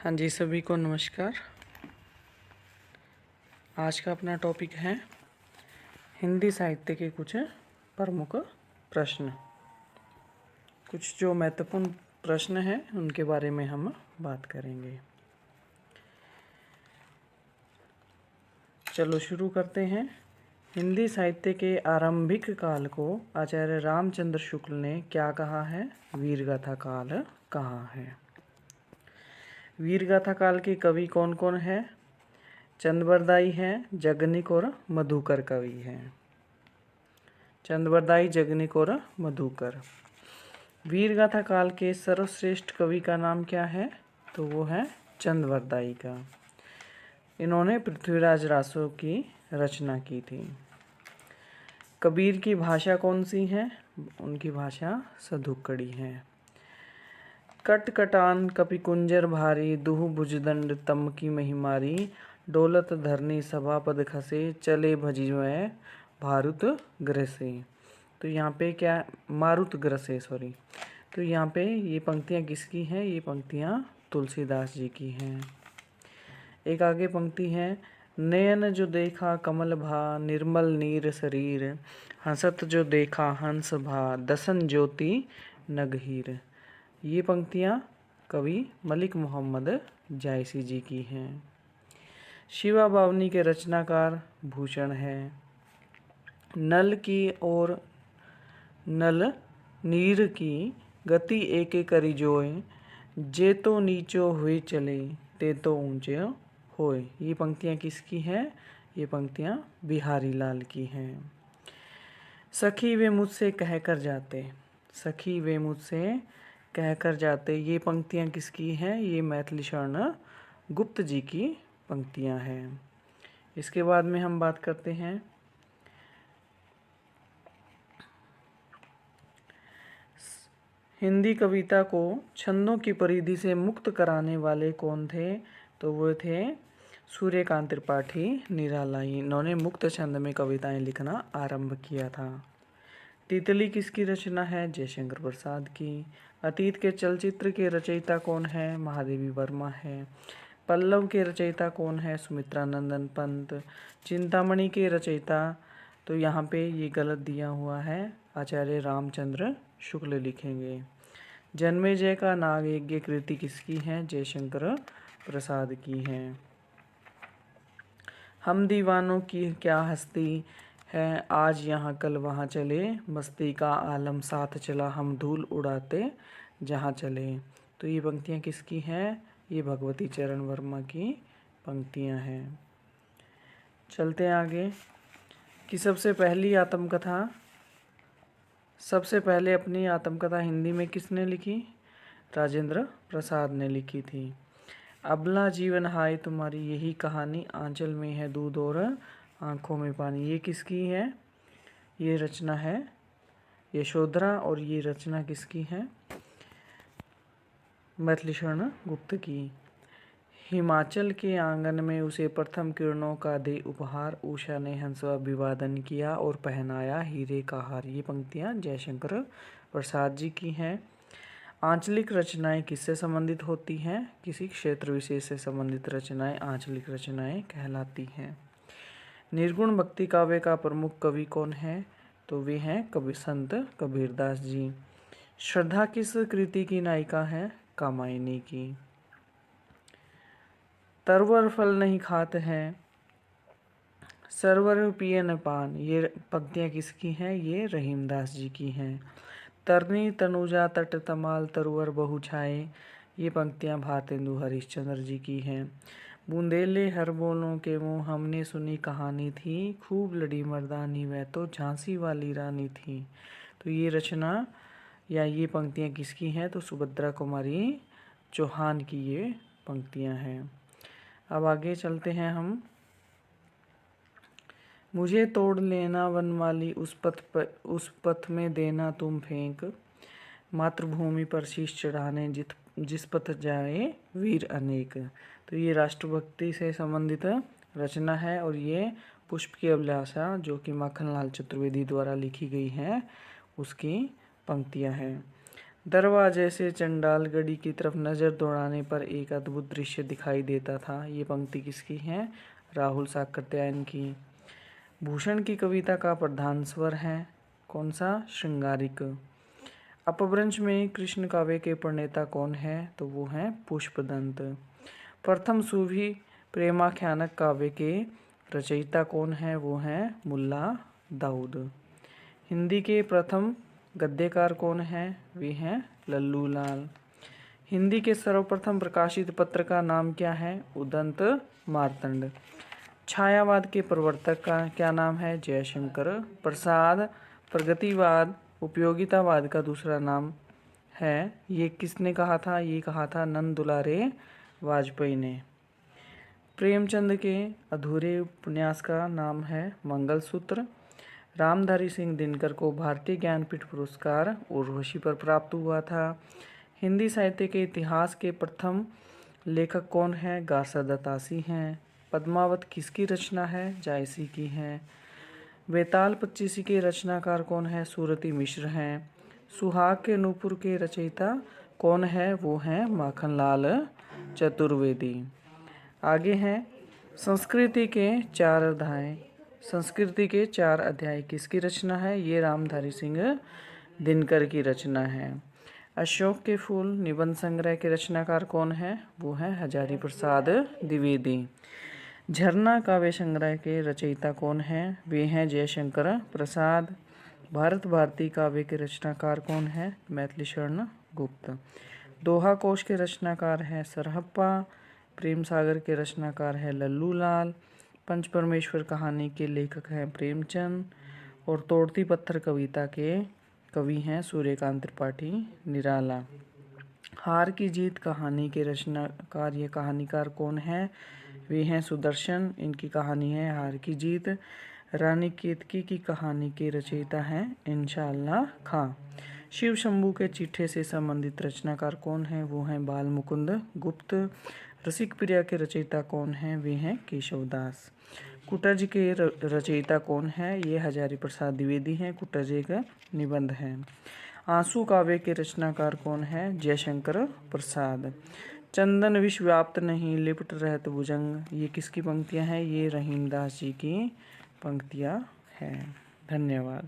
हाँ जी, सभी को नमस्कार। आज का अपना टॉपिक है हिंदी साहित्य के कुछ प्रमुख प्रश्न। कुछ जो महत्वपूर्ण प्रश्न हैं उनके बारे में हम बात करेंगे। चलो शुरू करते हैं। हिंदी साहित्य के आरंभिक काल को आचार्य रामचंद्र शुक्ल ने क्या कहा है? वीरगाथा काल कहा है। वीरगाथा काल के कवि कौन कौन है? चंद्रबरदाई हैं, जगनिक और मधुकर कवि हैं। चंद्रबरदाई, जगनिक और मधुकर। वीरगाथा काल के सर्वश्रेष्ठ कवि का नाम क्या है? तो वो है चंद्रबरदाई का। इन्होंने पृथ्वीराज रासो की रचना की थी। कबीर की भाषा कौन सी है? उनकी भाषा सधुक्कड़ी है। कट कटान कपि कुंजर भारी, दुह भुजदंड तम की महिमारी, डोलत धरनी सभापद खसे, चले भजिमय भारुत ग्रसे। तो यहाँ पे क्या, मारुत ग्रसे सॉरी। तो यहाँ पे ये पंक्तियाँ किसकी हैं? ये पंक्तियाँ तुलसीदास जी की हैं। एक आगे पंक्ति है, नयन जो देखा कमल भा, निर्मल नीर शरीर, हंसत जो देखा हंस भा, दसन ज्योति नगहीर। ये पंक्तियाँ कवि मलिक मोहम्मद जायसी जी की हैं। शिवा बावनी के रचनाकार भूषण है। नल की और नल नीर की गति एक करी जोए, जे तो नीचो हुए चले, ते तो ऊंचे होए। ये पंक्तियाँ किसकी हैं? ये पंक्तियाँ बिहारी लाल की हैं। सखी वे मुझसे कह कर जाते, सखी वे मुझसे कह कर जाते। ये पंक्तियाँ किसकी हैं? ये मैथिली शरण गुप्त जी की पंक्तियाँ हैं। इसके बाद में हम बात करते हैं हिंदी कविता को छंदों की परिधि से मुक्त कराने वाले कौन थे? तो वो थे सूर्यकांत त्रिपाठी निरालाई। इन्होंने मुक्त छंद में कविताएं लिखना आरंभ किया था। तितली किसकी रचना है? जयशंकर प्रसाद की। अतीत के चलचित्र के रचयिता कौन है? महादेवी वर्मा है। पल्लव के रचयिता कौन है? सुमित्रा नंदन पंत। चिंतामणि के रचयिता, तो यहाँ पे ये गलत दिया हुआ है, आचार्य रामचंद्र शुक्ल लिखेंगे। जन्मेजय का नागयज्ञ कृति किसकी है? जयशंकर प्रसाद की है। हम दीवानों की क्या हस्ती है, आज यहाँ कल वहाँ चले, मस्ती का आलम साथ चला, हम धूल उड़ाते जहाँ चले। तो ये पंक्तियाँ किसकी हैं? ये भगवती चरण वर्मा की पंक्तियाँ हैं। चलते हैं आगे कि सबसे पहले अपनी आत्मकथा हिंदी में किसने लिखी? राजेंद्र प्रसाद ने लिखी थी। अबला जीवन हाय तुम्हारी यही कहानी, आंचल में है दूध और आँखों में पानी। ये किसकी है? ये रचना है यशोधरा, और ये रचना किसकी है? मैथिली शरण गुप्त की। हिमाचल के आंगन में उसे प्रथम किरणों का दे उपहार, उषा ने हंस अभिवादन किया और पहनाया हीरे का हार। ये पंक्तियाँ जयशंकर प्रसाद जी की हैं। आंचलिक रचनाएं किससे संबंधित होती हैं? किसी क्षेत्र विशेष से संबंधित रचनाएं आंचलिक रचनाएं कहलाती हैं। निर्गुण भक्ति काव्य का प्रमुख कवि कौन है? तो वे हैं कवि संत कबीरदास जी। श्रद्धा किस कृति की नायिका है? कामायनी की। तरवर फल नहीं खाते हैं, सरवर पिए न पान। ये पंक्तियाँ किसकी हैं? ये रहीमदास जी की हैं। तरनी तनुजा तट तमाल, तरुवर बहु छाए। ये पंक्तियाँ भारतेंदु हरिश्चंद्र जी की हैं। बूंदेले हर बोलों के मुँह, हमने सुनी कहानी थी, खूब लड़ी मर्दानी वह तो झांसी वाली रानी थी। तो ये रचना या ये पंक्तियाँ किसकी हैं? तो सुभद्रा कुमारी चौहान की ये पंक्तियाँ हैं। अब आगे चलते हैं हम। मुझे तोड़ लेना वनमाली, उस पथ में देना तुम फेंक, मातृभूमि पर शीश चढ़ाने जिस पथ जाए वीर अनेक। तो ये राष्ट्रभक्ति से संबंधित रचना है, और ये पुष्प की अभिलाषा जो कि माखनलाल चतुर्वेदी द्वारा लिखी गई है उसकी पंक्तियां हैं। दरवाजे से चंडाल गढ़ी की तरफ नजर दौड़ाने पर एक अद्भुत दृश्य दिखाई देता था। ये पंक्ति किसकी है? राहुल साकृत्यायन की। भूषण की कविता का प्रधान स्वर है कौन सा? श्रृंगारिक। अपभ्रंश में कृष्ण काव्य के प्रणेता कौन है? तो वो है पुष्पदंत। प्रथम सूफी प्रेमाख्यानक काव्य के रचयिता कौन है? वो है मुल्ला दाऊद। हिंदी के प्रथम गद्यकार कौन है? वे हैं लल्लू लाल। हिंदी के सर्वप्रथम प्रकाशित पत्र का नाम क्या है? उदंत मार्तंड। छायावाद के प्रवर्तक का क्या नाम है? जयशंकर प्रसाद। प्रगतिवाद उपयोगितावाद का दूसरा नाम है, ये किसने कहा था? ये कहा था नंद दुलारे वाजपेयी ने। प्रेमचंद के अधूरे उपन्यास का नाम है मंगलसूत्र। रामधारी सिंह दिनकर को भारतीय ज्ञानपीठ पुरस्कार उर्वशी पर प्राप्त हुआ था। हिंदी साहित्य के इतिहास के प्रथम लेखक कौन है? गासा दत्तासी हैं। पद्मावत किसकी रचना है? जायसी की है। वेताल पच्चीसी के रचनाकार कौन है? सूरती मिश्र हैं। सुहाग के नूपुर के रचयिता कौन है? वो हैं माखनलाल चतुर्वेदी। आगे हैं संस्कृति के 4 अध्याय। संस्कृति के 4 अध्याय किसकी रचना है? ये रामधारी सिंह दिनकर की रचना है। अशोक के फूल निबंध संग्रह के रचनाकार कौन है? वो है हजारी प्रसाद द्विवेदी। झरना काव्य संग्रह के रचयिता कौन हैं? वे हैं जयशंकर प्रसाद। भारत भारती काव्य के रचनाकार कौन है? मैथिली शरण गुप्त। दोहा कोश के रचनाकार हैं सरहप्पा। प्रेम सागर के रचनाकार है लल्लू लाल। पंच परमेश्वर कहानी के लेखक हैं प्रेमचंद। और तोड़ती पत्थर कविता के कवि हैं सूर्यकांत त्रिपाठी निराला। हार की जीत कहानी के रचनाकार या कहानीकार कौन है? वे हैं सुदर्शन। इनकी कहानी है हार की जीत। रानी केतकी की कहानी के रचयिता हैं इंशाअल्लाह खां। शिव शंभू के चिट्ठे से संबंधित रचनाकार कौन है? वो हैं बाल मुकुंद गुप्त। रसिक प्रिया के रचयिता कौन हैं? वे हैं केशवदास। कुटज के रचयिता कौन है? ये हजारी प्रसाद द्विवेदी हैं। कुटज एक निबंध है। आंसू काव्य के रचनाकार कौन है? जयशंकर प्रसाद। चंदन विष व्याप्त नहीं लिपट रहत भुजंग, ये किसकी पंक्तियां हैं? ये रहीमदास जी की पंक्तियां हैं। धन्यवाद।